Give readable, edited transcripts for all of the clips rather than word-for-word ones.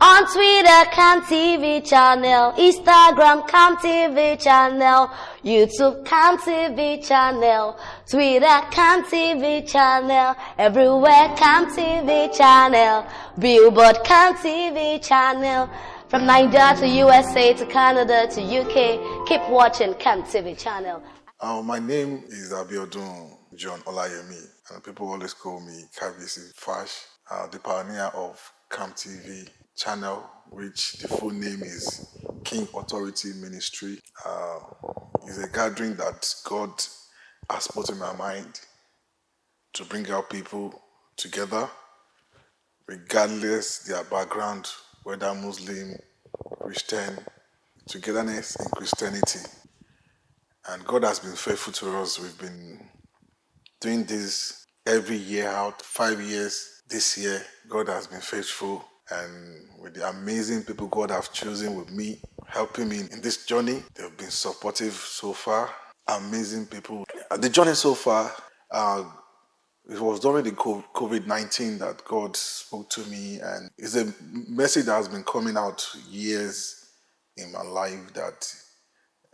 On Twitter, Kam TV channel, Instagram, Kam TV channel, YouTube, Kam TV channel, Twitter, Kam TV channel, everywhere, Kam TV channel, Billboard, Kam TV channel, from Nigeria to USA to Canada to UK, keep watching Kam TV channel. My name is Abiodun John Olayemi, and people always call me Kabiesi Fash, the pioneer of Kam TV channel, which the full name is King Authority Ministry. It's a gathering that God has put in my mind to bring out people together, regardless their background, whether Muslim, Christian, togetherness in Christianity. And God has been faithful to us. We've been doing this every year out, 5 years. This year, God has been faithful. And with the amazing people God have chosen with me, helping me in this journey, they've been supportive so far. Amazing people. The journey so far, it was during the COVID-19 that God spoke to me. And it's a message that has been coming out years in my life that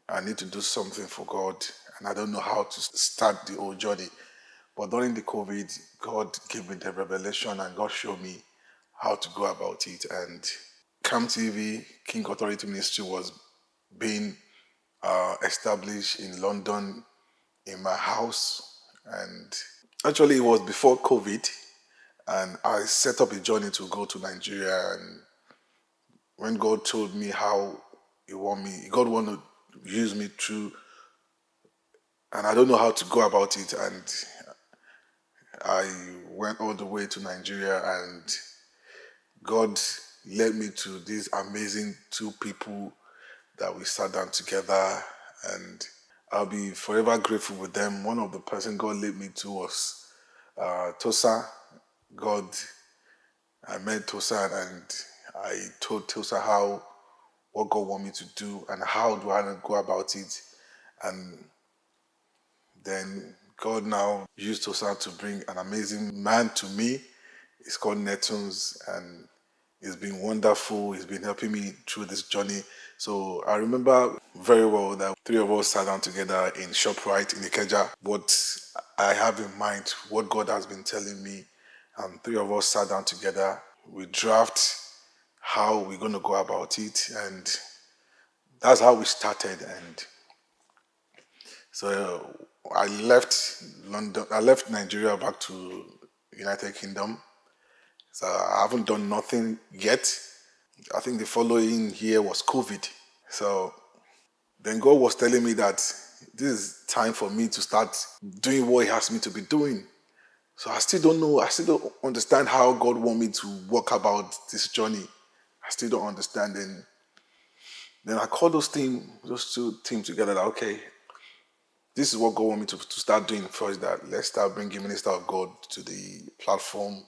I need to do something for God, and I don't know how to start the whole journey. But during the COVID, God gave me the revelation, and God showed me how to go about it. And Kam TV, King Authority Ministry, was being established in London in my house. And actually, it was before COVID, and I set up a journey to go to Nigeria. And when God told me how God wanted to use me through, and I don't know how to go about it, and I went all the way to Nigeria, and God led me to these amazing two people that we sat down together, and I'll be forever grateful with them. One of the person God led me to was Tosa. I met Tosa, and I told Tosa what God want me to do and how do I go about it. And then God now used Tosa to bring an amazing man to me. It's called Netuns, and it's been wonderful. He's been helping me through this journey. So I remember very well that three of us sat down together in ShopRite in Ikeja. What I have in mind, what God has been telling me, and three of us sat down together. We draft how we're going to go about it, and that's how we started. And so I left London. I left Nigeria back to United Kingdom. So I haven't done nothing yet. I think the following year was COVID. So then God was telling me that this is time for me to start doing what He has me to be doing. So I still don't know. I still don't understand how God wants me to walk about this journey. I still don't understand. And then I called those two teams together. That, okay, this is what God wants me to start doing first. That let's start bringing Minister of God to the platform.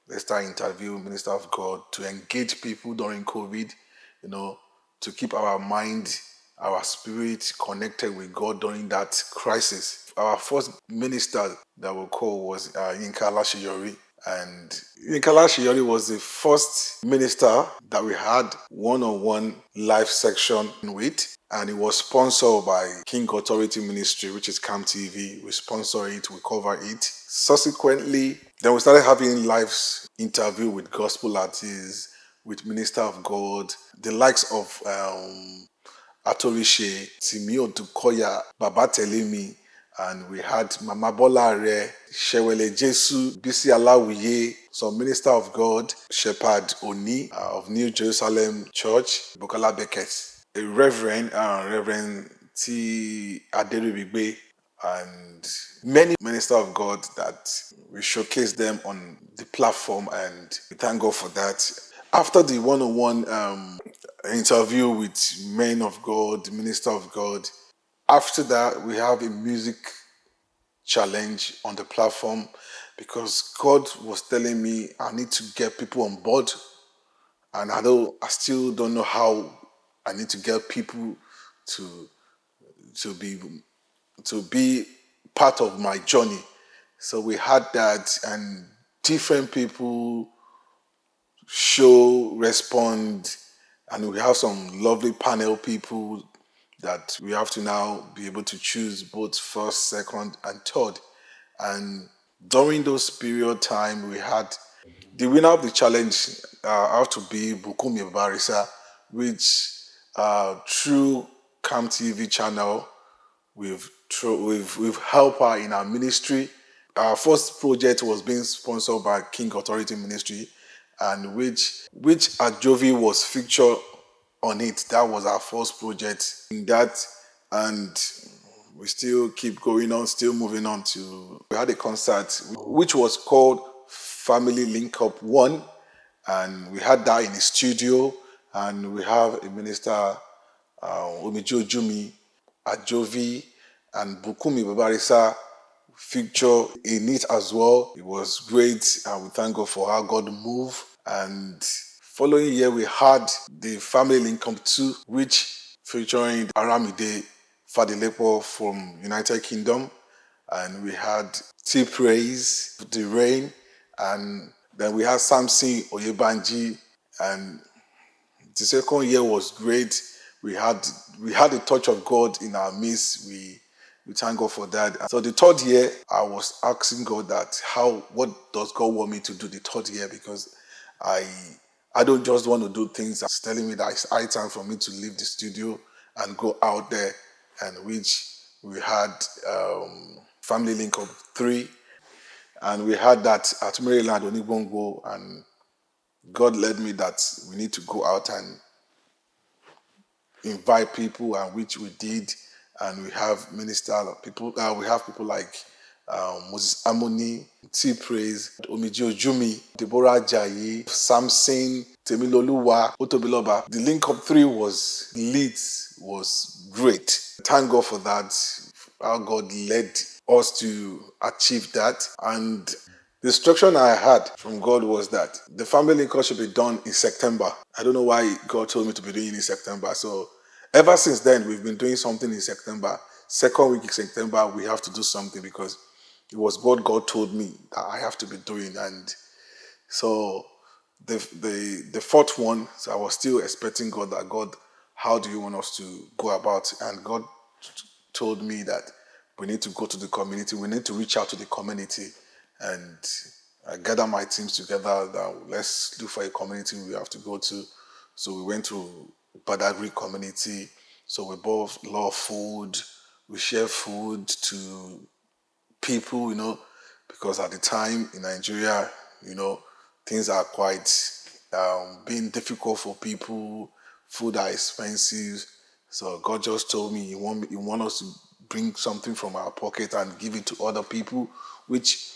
Let's start interviewing Minister of God to engage people during COVID, to keep our mind, our spirit connected with God during that crisis. Our first minister that we call was Yinka Lashiyori. And Yinka Lashiyori was the first minister that we had one-on-one live section with. And it was sponsored by King Authority Ministry, which is Kam TV. We sponsor it, we cover it. Subsequently, then we started having live interview with gospel artists, with Minister of God, the likes of Atorishe, Timio Dukoya, Baba Telemi, and we had Mama Bola Are, Shewele Jesu, Bisi Alawiye, some Minister of God, Shepherd Oni of New Jerusalem Church, Bukola Beckett, a Reverend T. Aderibigbe, and many Minister of God that we showcase them on the platform, and we thank God for that. After the one-on-one interview with men of God, Minister of God, after that we have a music challenge on the platform because God was telling me I need to get people on board, and I still don't know how I need to get people to be part of my journey. So we had that, and different people show, respond, and we have some lovely panel people that we have to now be able to choose both first, second, and third. And during those period time, we had the winner of the challenge have to be Bukumi Barisa, which through Kam TV channel, we've helped her in our ministry. Our first project was being sponsored by King Authority Ministry, and which Ajovi was featured on it. That was our first project in that, and we still keep going on, still moving on to. We had a concert which was called Family Link Up One, and we had that in the studio, and we have a minister, Omijo Jumi, Ajovi, and Bukumi Babarisa feature in it as well. It was great, and we thank God for how God moved. And following year, we had the Family Link Up 2, which featuring Aramide Fadilepo from United Kingdom, and we had T Praise, The Rain, and then we had Samson Oyebanji, and the second year was great. We had the touch of God in our midst. We thank God for that. So the third year, I was asking God that what does God want me to do the third year, because I don't just want to do things that's telling me that it's high time for me to leave the studio and go out there, and which we had Family Link of 3, and we had that at Maryland, Onigbongo, and God led me that we need to go out and invite people, and which we did. And we have minister people. We have people like Moses Amoni, T Praise, Omiji Ojumi, Deborah Jayi, Samson, Temiloluwa, Otobiloba. The Link Up 3 was lit, was great. Thank God for that. How God led us to achieve that. And the instruction I had from God was that the family link up should be done in September. I don't know why God told me to be doing it in September. So ever since then, we've been doing something in September. Second week in September, we have to do something, because it was what God told me that I have to be doing. And so the fourth one, so I was still expecting God, that God, how do you want us to go about? And God told me that we need to go to the community. We need to reach out to the community, and I gather my teams together that let's look for a community we have to go to. So we went to Badagry community. So we bought a lot of food. We share food to people, because at the time in Nigeria, things are quite being difficult for people. Food are expensive. So God just told me He want us to bring something from our pocket and give it to other people, which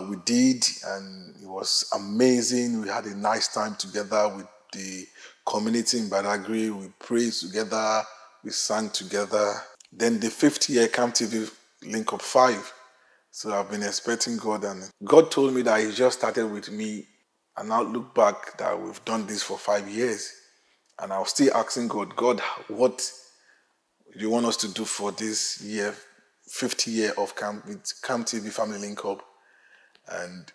we did, and it was amazing. We had a nice time together with the community in Badagry. We prayed together, we sang together. Then the fifth year Kam TV Link Up 5. So I've been expecting God, and God told me that He just started with me, and now look back that we've done this for 5 years. And I was still asking God, what do you want us to do for this year, 50th year of Kam TV Family Link Up? And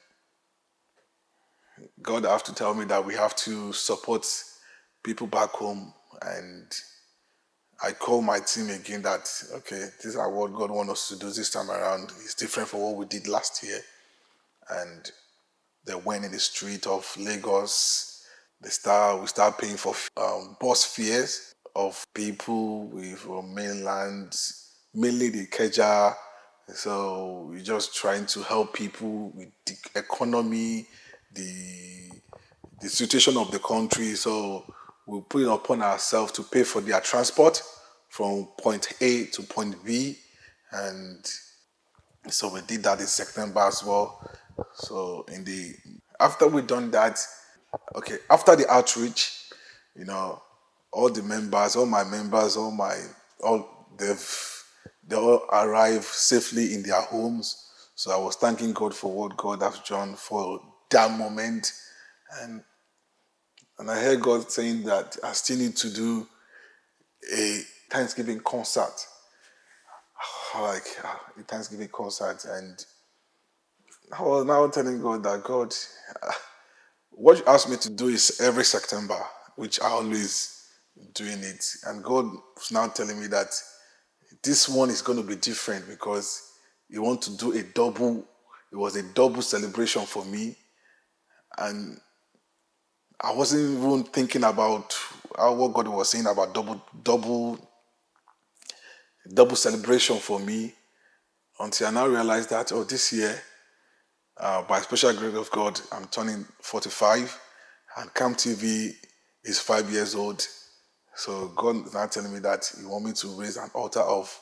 God have to tell me that we have to support people back home. And I call my team again that, okay, this is what God wants us to do this time around. It's different from what we did last year. And they went in the street of Lagos. We start paying for bus fares of people from mainland, mainly the Keja. So we're just trying to help people with the economy, the situation of the country. So we put it upon ourselves to pay for their transport from point A to point B. And so we did that in September as well. So after we done that, okay, after the outreach, all the members, all my members, they all arrived safely in their homes. So I was thanking God for what God has done for that moment. And I heard God saying that I still need to do a Thanksgiving concert. Like a Thanksgiving concert. And I was now telling God that, God, What you asked me to do is every September, which I always doing it. And God was now telling me that this one is going to be different because He want to do a double. It was a double celebration for me, and I wasn't even thinking about what God was saying about double celebration for me until I now realized that this year, by special grace of God, I'm turning 45, and Kam TV is 5 years old. So God is now telling me that He want me to raise an altar of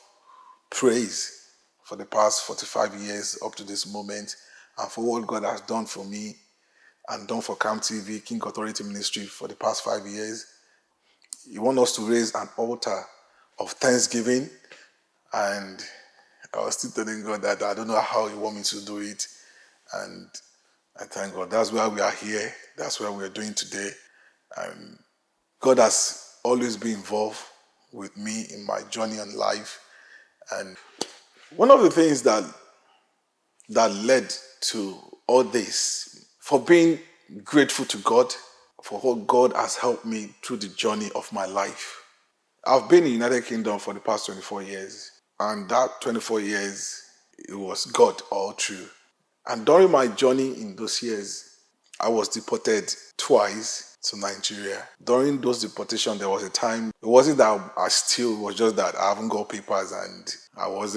praise for the past 45 years up to this moment, and for what God has done for me and done for Kam TV, King Authority Ministry for the past 5 years. He wants us to raise an altar of thanksgiving, and I was still telling God that I don't know how He want me to do it, and I thank God. That's why we are here. That's what we are doing today. And God has always been involved with me in my journey in life. And one of the things that led to all this, for being grateful to God for what God has helped me through the journey of my life. I've been in the United Kingdom for the past 24 years, and that 24 years, it was God all through. And during my journey in those years, I was deported twice to Nigeria. During those deportations, there was a time, it wasn't that it was just that I haven't got papers, and I was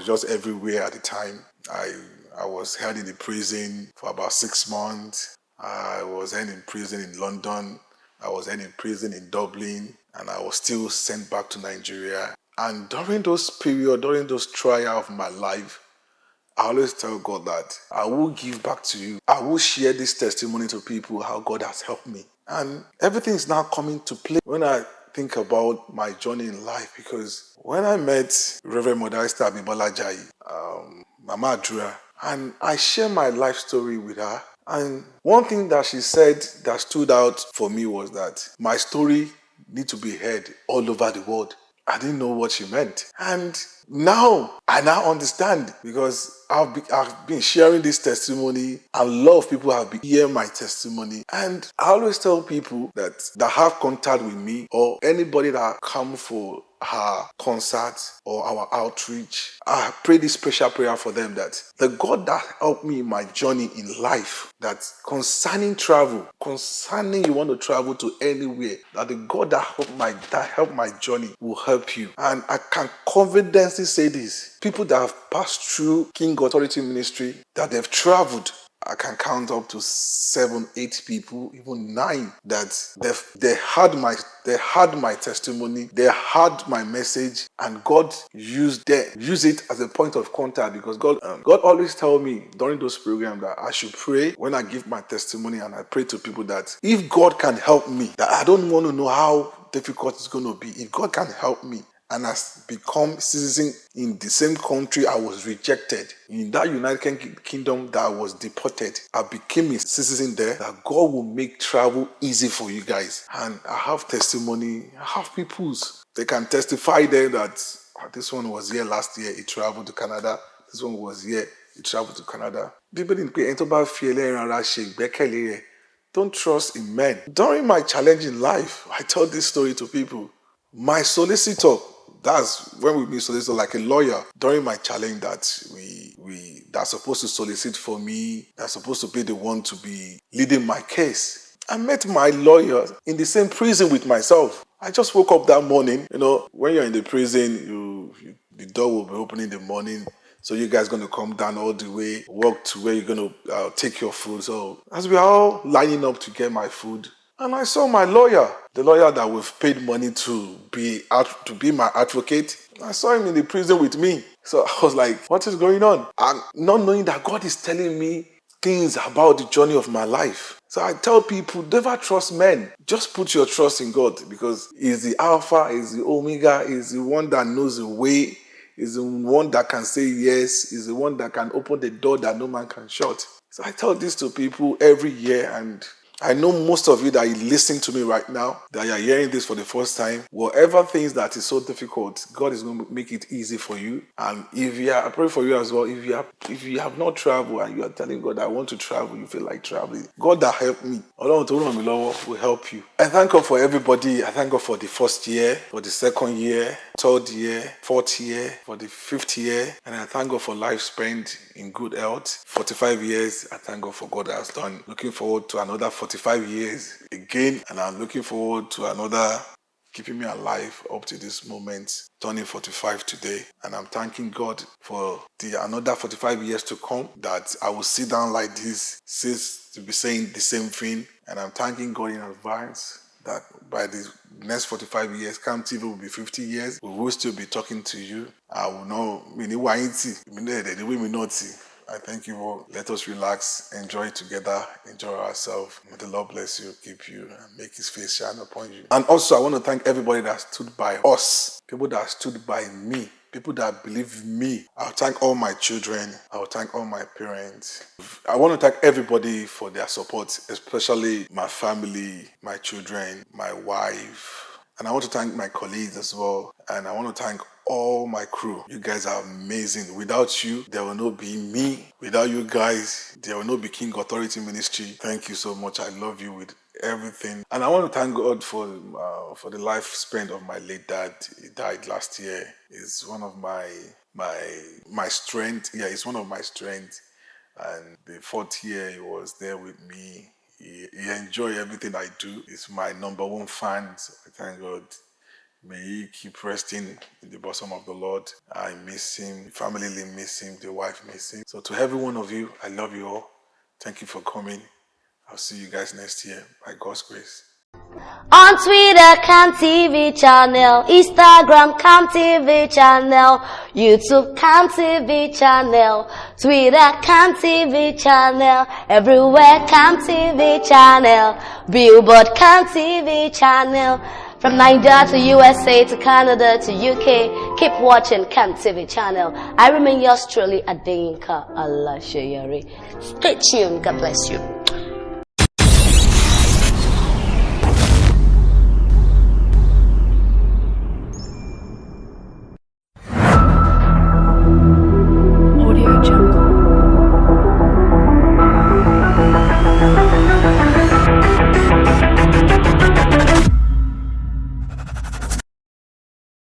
just everywhere at the time. I was held in the prison for about 6 months. I was held in prison in London. I was held in prison in Dublin, and I was still sent back to Nigeria. And during those trials of my life, I always tell God that I will give back to you. I will share this testimony to people how God has helped me. And everything is now coming to play when I think about my journey in life, because when I met Reverend Mother Esther Abibola Ajayi, Mama Adura, and I share my life story with her, and one thing that she said that stood out for me was that my story needs to be heard all over the world. I didn't know what she meant. And now, I now understand, because I've been sharing this testimony, and a lot of people have been hearing my testimony. And I always tell people that have contact with me, or anybody that come for her concert or our outreach, I pray this special prayer for them, that the God that helped me in my journey in life, that concerning travel, concerning you want to travel to anywhere, that the God that helped my journey will help you. And I can confidently say this: people that have passed through King Authority Ministry, that they've traveled, I can count up to 7, 8 people, even 9, that they had my testimony, they had my message, and God used it as a point of contact, because God always tell me during those programs that I should pray when I give my testimony, and I pray to people that if God can help me, that I don't want to know how difficult it's going to be. If God can help me, and has become citizen in the same country I was rejected, in that United Kingdom that I was deported, I became a citizen there, that God will make travel easy for you guys. And I have testimony, I have peoples. They can testify there that this one was here last year, he traveled to Canada. This one was here, he traveled to Canada. Don't trust in men. During my challenging life, I tell this story to people. My solicitor, that's when we meet solicitor, like a lawyer, during my challenge, that that's supposed to solicit for me, that's supposed to be the one to be leading my case. I met my lawyer in the same prison with myself. I just woke up that morning. When you're in the prison, the door will be opening in the morning. So you guys going to come down all the way, walk to where you're going to take your food. So as we are all lining up to get my food, and I saw my lawyer, the lawyer that we've paid money to be my advocate. I saw him in the prison with me. So I was like, what is going on? And not knowing that God is telling me things about the journey of my life. So I tell people, never trust men. Just put your trust in God, because He's the Alpha, He's the Omega, He's the one that knows the way, He's the one that can say yes, He's the one that can open the door that no man can shut. So I tell this to people every year, and I know most of you that are listening to me right now, that you are hearing this for the first time, whatever things that is so difficult, God is going to make it easy for you. And I pray for you as well, if you have not traveled and you are telling God, I want to travel, you feel like traveling, God that helped me, will help you. I thank God for everybody. I thank God for the first year, for the second year, third year, fourth year, for the fifth year, and I thank God for life spent in good health. 45 years, I thank God for God that has done. Looking forward to another 45 years again, and I'm looking forward to another, keeping me alive up to this moment, turning 45 today. And I'm thanking God for the another 45 years to come, that I will sit down like this, to be saying the same thing. And I'm thanking God in advance that by the next 45 years, Kam TV will be 50 years. We will still be talking to you. I will know, I thank you all. Let us relax, enjoy together, enjoy ourselves. May the Lord bless you, keep you, and make his face shine upon you. And also, I want to thank everybody that stood by us, people that stood by me, people that believe me. I'll thank all my children. I'll thank all my parents. I want to thank everybody for their support, especially my family, my children, my wife. And I want to thank my colleagues as well. And I want to thank all my crew. You guys are amazing. Without you, there will not be me. Without you guys, there will not be King Authority Ministry. Thank you so much. I love you with everything. And I want to thank God for the life spent of my late dad. He died last year. It's one of my strength. Yeah, it's one of my strengths. And the fourth year, he was there with me. He enjoyed everything I do. He's my number one fan. So I thank God. May he keep resting in the bosom of the Lord. I miss him. The family miss him. The wife miss him. So to every one of you, I love you all. Thank you for coming. I'll see you guys next year by God's grace. On Twitter, Kam TV channel, Instagram, Kam TV channel, YouTube, Kam TV channel, Twitter, Kam TV channel, everywhere, Kam TV channel, Billboard, Kam TV channel, from Nigeria to USA to Canada to UK, keep watching Kam TV channel. I remain yours truly, Adeyinka Alashayari. Stay tuned. God bless you.